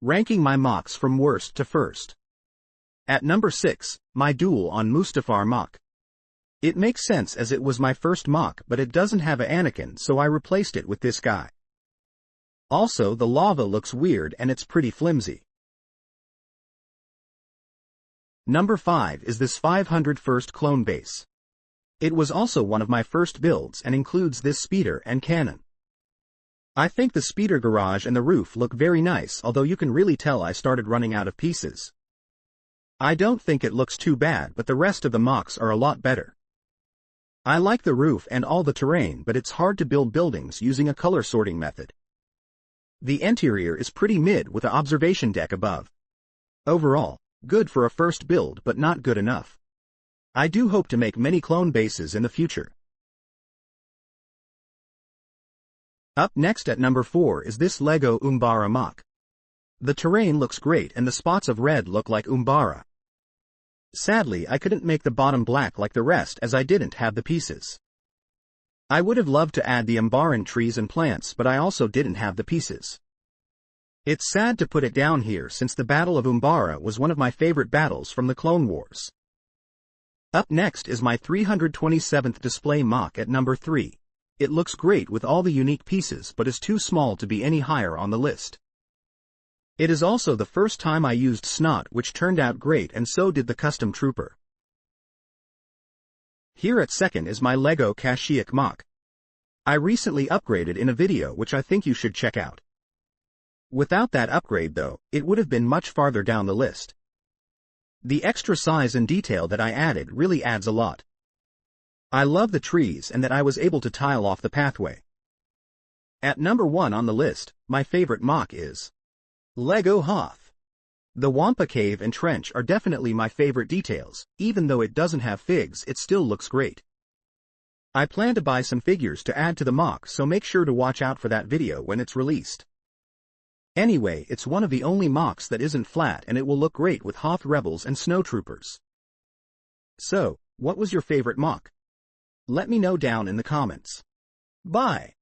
Ranking my MOCs from worst to first. At number 6, my duel on Mustafar MOC. It makes sense as it was my first MOC, but it doesn't have a Anakin, so I replaced it with this guy. Also, the lava looks weird and it's pretty flimsy. Number 5 is this 501st clone base. It was also one of my first builds and includes this speeder and cannon. I think the speeder garage and the roof look very nice, although you can really tell I started running out of pieces. I don't think it looks too bad, but the rest of the MOCs are a lot better. I like the roof and all the terrain, but it's hard to build buildings using a color sorting method. The interior is pretty mid with an observation deck above. Overall, good for a first build but not good enough. I do hope to make many clone bases in the future. Up next at number 4 is this Lego Umbara MOC. The terrain looks great and the spots of red look like Umbara. Sadly, I couldn't make the bottom black like the rest as I didn't have the pieces. I would have loved to add the Umbaran trees and plants, but I also didn't have the pieces. It's sad to put it down here since the Battle of Umbara was one of my favorite battles from the Clone Wars. Up next is my 327th display MOC at number 3. It looks great with all the unique pieces but is too small to be any higher on the list. It is also the first time I used Snot, which turned out great, and so did the custom trooper. Here at second is my Lego Kashyyyk MOC. I recently upgraded in a video which I think you should check out. Without that upgrade though, it would have been much farther down the list. The extra size and detail that I added really adds a lot. I love the trees and that I was able to tile off the pathway. At number 1 on the list, my favorite MOC is Lego Hoth. The Wampa Cave and Trench are definitely my favorite details. Even though it doesn't have figs, it still looks great. I plan to buy some figures to add to the MOC, so make sure to watch out for that video when it's released. Anyway, it's one of the only MOCs that isn't flat and it will look great with Hoth Rebels and Snowtroopers. So, what was your favorite MOC? Let me know down in the comments. Bye!